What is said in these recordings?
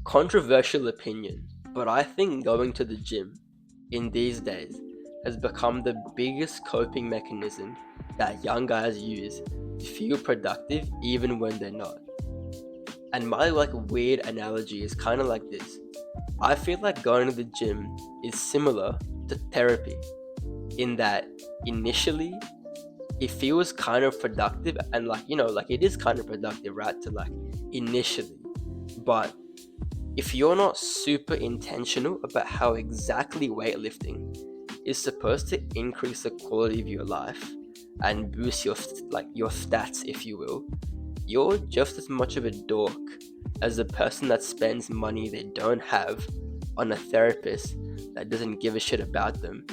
Controversial opinion, but I think going to the gym in these days has become the biggest coping mechanism that young guys use to feel productive even when they're not. And my weird analogy is kind of like this. I feel like going to the gym is similar to therapy in that initially it feels kind of productive and it is kind of productive, right? To initially. But if you're not super intentional about how exactly weightlifting is supposed to increase the quality of your life and boost your stats, if you will, you're just as much of a dork as the person that spends money they don't have on a therapist that doesn't give a shit about them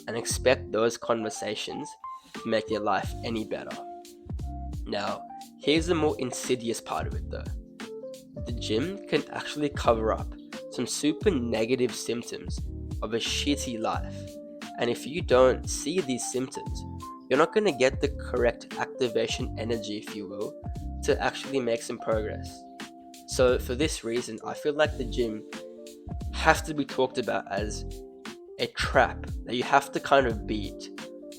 and expect those conversations to make their life any better. Now, here's the more insidious part of it though. The gym can actually cover up some super negative symptoms of a shitty life. And if you don't see these symptoms, you're not going to get the correct activation energy, if you will, to actually make some progress. So, for this reason, I feel like the gym has to be talked about as a trap that you have to kind of beat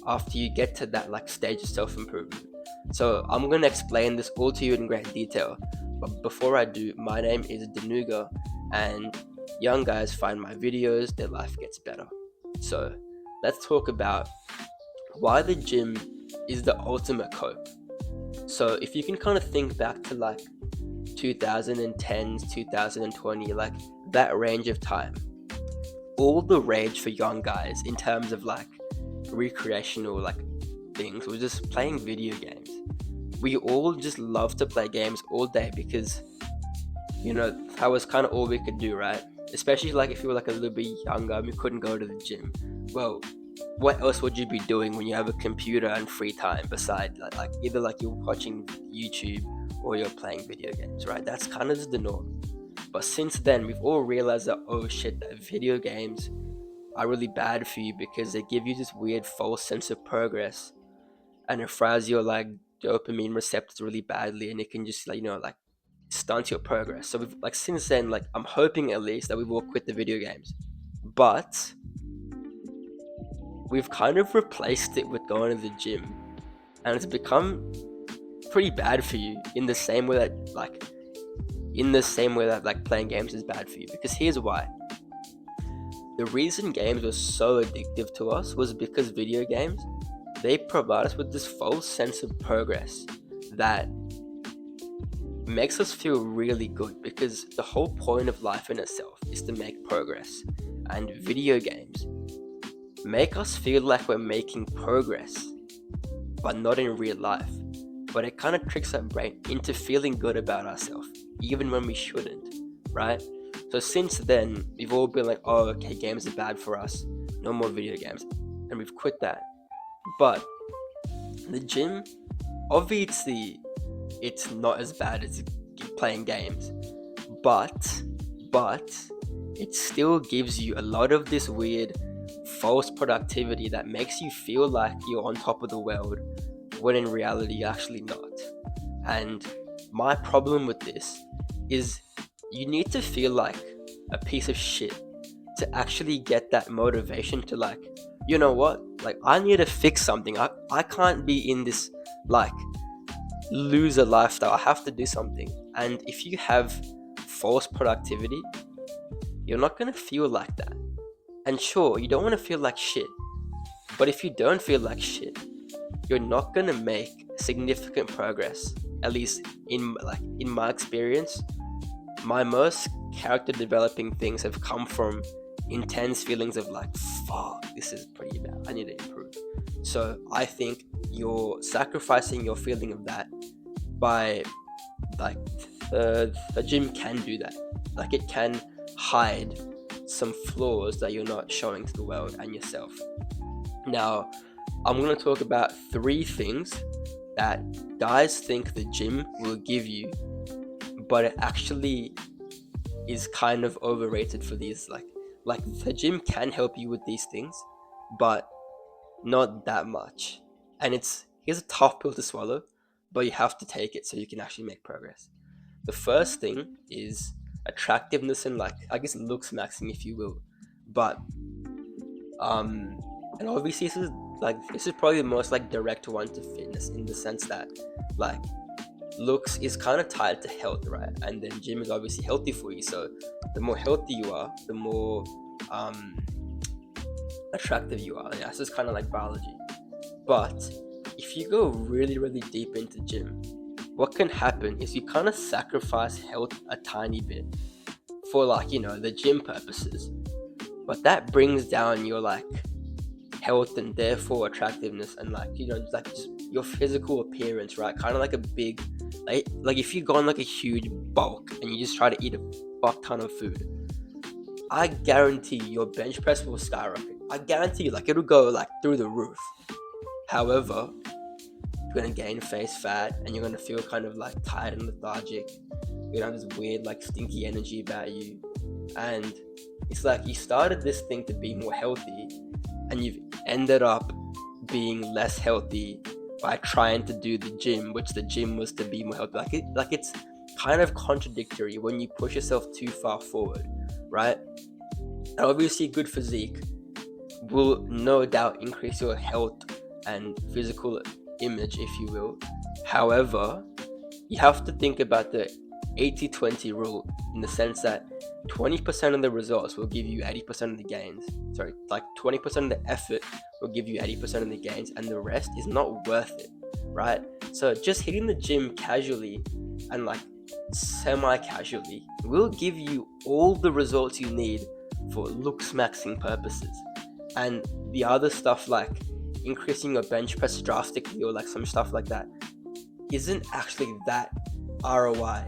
after you get to that stage of self-improvement. So I'm going to explain this all to you in great detail, but before I do, my name is Danuga, and young guys find my videos, their life gets better. So let's talk about why the gym is the ultimate cope. So if you can kind of think back to 2010s, 2020, that range of time, all the rage for young guys in terms of recreational things was just playing video games. We all just love to play games all day because that was kind of all we could do, right? Especially if you were a little bit younger and we couldn't go to the gym. Well, what else would you be doing when you have a computer and free time besides either you're watching YouTube or you're playing video games, right? That's kind of just the norm. But since then, we've all realized that, oh shit, that video games are really bad for you because they give you this weird false sense of progress and it fries your dopamine receptors really badly, and it can just stunt your progress. So we've since then, I'm hoping at least that we've all quit the video games, but we've kind of replaced it with going to the gym, and it's become pretty bad for you in the same way that playing games is bad for you. Because here's why. The reason games were so addictive to us was because video games, they provide us with this false sense of progress that makes us feel really good, because the whole point of life in itself is to make progress, and video games make us feel like we're making progress but not in real life. But it kind of tricks our brain into feeling good about ourselves even when we shouldn't, right? So since then we've all been like, oh okay, games are bad for us, no more video games, and we've quit that. But the gym, obviously it's not as bad as playing games, but it still gives you a lot of this weird false productivity that makes you feel like you're on top of the world when in reality you're actually not. And my problem with this is you need to feel like a piece of shit to actually get that motivation to you know what, I need to fix something. I can't be in this loser lifestyle. I have to do something. And if you have false productivity, you're not going to feel like that. And sure, you don't want to feel like shit, but if you don't feel like shit, you're not going to make significant progress. At least in my experience, my most character developing things have come from intense feelings of fuck, this is pretty bad, I need to improve. So I think you're sacrificing your feeling of that by the gym can do that. It can hide some flaws that you're not showing to the world and yourself. Now I'm going to talk about 3 things that guys think the gym will give you, but it actually is kind of overrated for these. The gym can help you with these things, but not that much. And here's a tough pill to swallow, but you have to take it so you can actually make progress. The first thing is attractiveness and like I guess looks maxing, if you will. But um, and obviously this is probably the most like direct one to fitness in the sense that like looks is kind of tied to health, right? And then gym is obviously healthy for you. So the more healthy you are, the more um, attractive you are. Yeah, it's just kind of like biology. But if you go really, really deep into gym, what can happen is you kind of sacrifice health a tiny bit for like, the gym purposes. But that brings down your like health and therefore attractiveness and like, like just your physical appearance, right? Kind of like a big, like if you go on like a huge bulk and you just try to eat a fuck ton of food, I guarantee your bench press will skyrocket. I guarantee you, like it'll go like through the roof. However, you're gonna gain face fat and you're gonna feel kind of like tired and lethargic. You're gonna have this weird like stinky energy about you. And it's like you started this thing to be more healthy and you've ended up being less healthy by trying to do the gym, which the gym was to be more healthy. It's kind of contradictory when you push yourself too far forward, right? And obviously good physique will no doubt increase your health and physical image, if you will. However, you have to think about the 80-20 rule in the sense that 20% of the results will give you 80% of the gains. Sorry, like 20% of the effort will give you 80% of the gains, and the rest is not worth it, right? So just hitting the gym casually and like semi-casually will give you all the results you need for looks maxing purposes. And the other stuff like increasing your bench press drastically or like some stuff like that isn't actually that ROI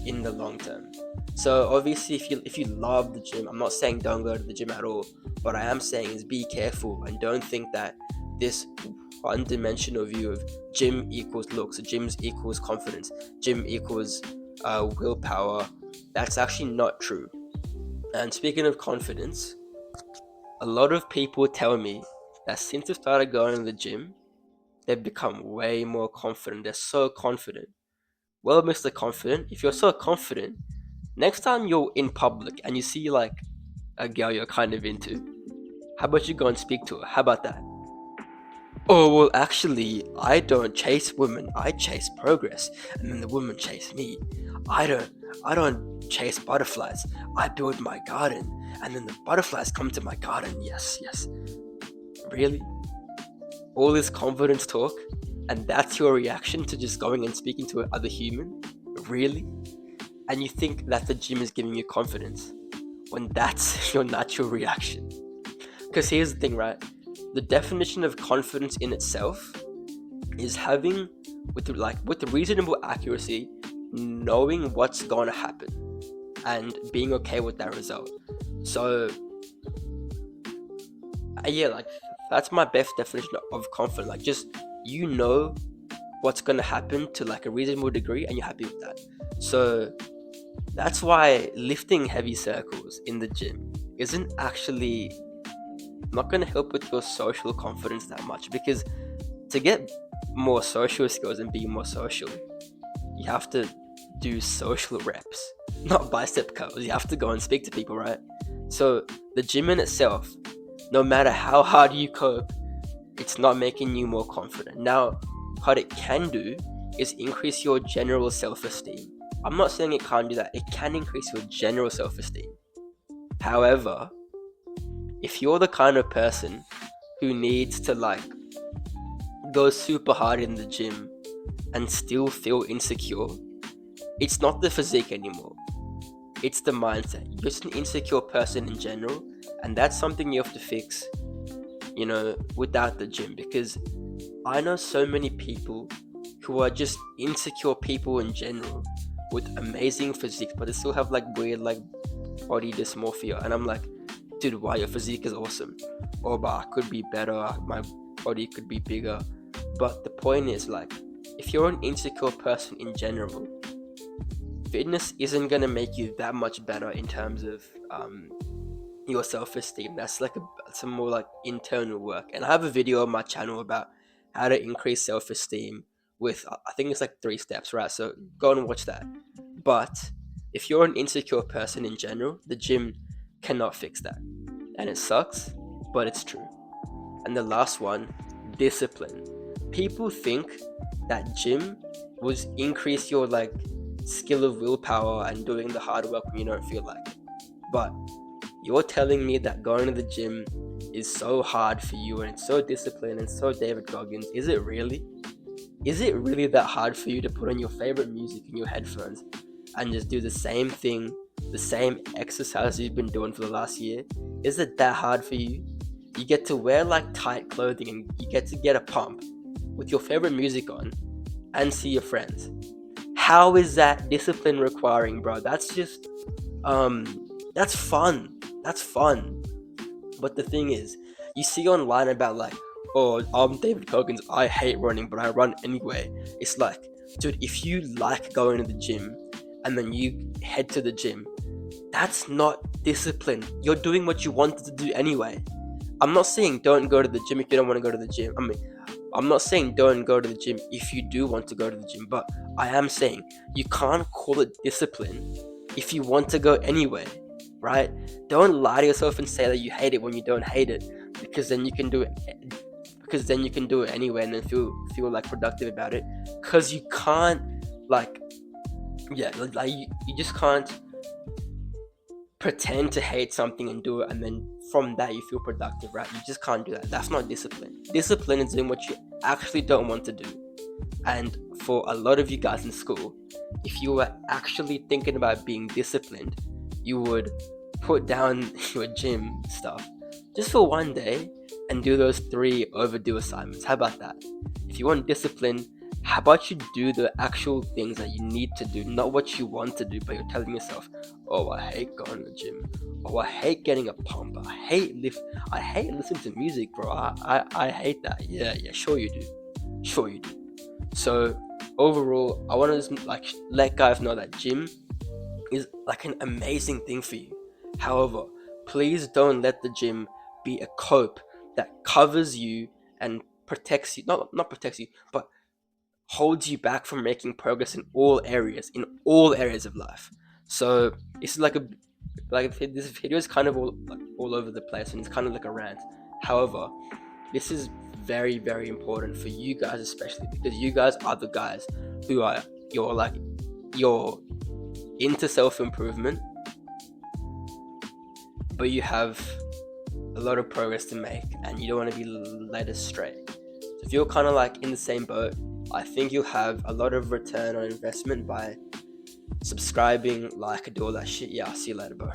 in the long term. So obviously if you love the gym, I'm not saying don't go to the gym at all, but I am saying is be careful and don't think that this one-dimensional view of gym equals looks, gym equals confidence, gym equals willpower. That's actually not true. And speaking of confidence, a lot of people tell me that since they started going to the gym, they've become way more confident. They're so confident. Well, Mr. Confident, if you're so confident, next time you're in public and you see like a girl you're kind of into, how about you go and speak to her? How about that? Oh, well, actually, I don't chase women. I chase progress, and then the women chase me. I don't, I don't chase butterflies. I build my garden, and then the butterflies come to my garden. Yes, yes. Really? All this confidence talk, and that's your reaction to just going and speaking to another human? Really? And you think that the gym is giving you confidence when that's your natural reaction? Because here's the thing, right? The definition of confidence in itself is having, with reasonable accuracy, knowing what's going to happen and being okay with that result. So, yeah, like that's my best definition of confidence. Like, just you know what's going to happen to like a reasonable degree, and you're happy with that. So that's why lifting heavy circles in the gym isn't actually not going to help with your social confidence that much, because to get more social skills and be more social, you have to do social reps, not bicep curls. You have to go and speak to people, right? So the gym in itself, no matter how hard you cope, it's not making you more confident. Now, what it can do is increase your general self-esteem. I'm not saying it can't do that. It can increase your general self-esteem. However, if you're the kind of person who needs to like go super hard in the gym and still feel insecure, it's not the physique anymore. It's the mindset. You're just an insecure person in general, and that's something you have to fix, without the gym. Because I know so many people who are just insecure people in general with amazing physique, but they still have like weird like body dysmorphia, and I'm like, dude, wow, your physique is awesome, or but I could be better, my body could be bigger. But the point is, like, if you're an insecure person in general, fitness isn't gonna make you that much better in terms of your self-esteem. That's like some more like internal work, and I have a video on my channel about how to increase self-esteem with I think it's like 3 steps, right? So go and watch that. But If you're an insecure person in general, the gym cannot fix that. And it sucks, but it's true. And the last one, discipline. People think that gym will increase your skill of willpower and doing the hard work when you don't feel like it. But you're telling me that going to the gym is so hard for you and it's so disciplined and so David Goggins. Is it really? Is it really that hard for you to put on your favorite music in your headphones and just do the same thing, the same exercise you've been doing for the last year? Is it that hard for you? You get to wear tight clothing and you get to get a pump with your favorite music on and see your friends. How is that discipline requiring, bro? That's just that's fun. That's fun. But the thing is, you see online about oh, I'm David Goggins, I hate running, but I run anyway. It's like, dude, if you like going to the gym and then you head to the gym, that's not discipline. You're doing what you wanted to do anyway. I'm not saying don't go to the gym if you don't want to go to the gym. I'm not saying don't go to the gym if you do want to go to the gym, but I am saying you can't call it discipline if you want to go anyway, right? Don't lie to yourself and say that you hate it when you don't hate it, because then you can do it. Because then you can do it anyway and then feel productive about it. Because you can't you just can't pretend to hate something and do it, and then from that you feel productive, right? You just can't do that. That's not discipline. Discipline is doing what you actually don't want to do. And for a lot of you guys in school, if you were actually thinking about being disciplined, you would put down your gym stuff just for one day and do those 3 overdue assignments. How about that? If you want discipline, how about you do the actual things that you need to do, not what you want to do, but you're telling yourself, oh, I hate going to the gym. Oh, I hate getting a pump. I hate listening to music, bro. I hate that. Yeah, sure you do. So overall, I want to just let guys know that gym is an amazing thing for you. However, please don't let the gym be a cope that covers you and protects you, not protects you, but holds you back from making progress in all areas of life. So it's this video is kind of all over the place and it's kind of like a rant. However, this is very, very important for you guys, especially because you guys are the guys who are you're into self-improvement, but you have a lot of progress to make and you don't want to be led astray. So if you're kind of in the same boat, I think you'll have a lot of return on investment by subscribing, do all that shit. Yeah, I'll see you later, bro.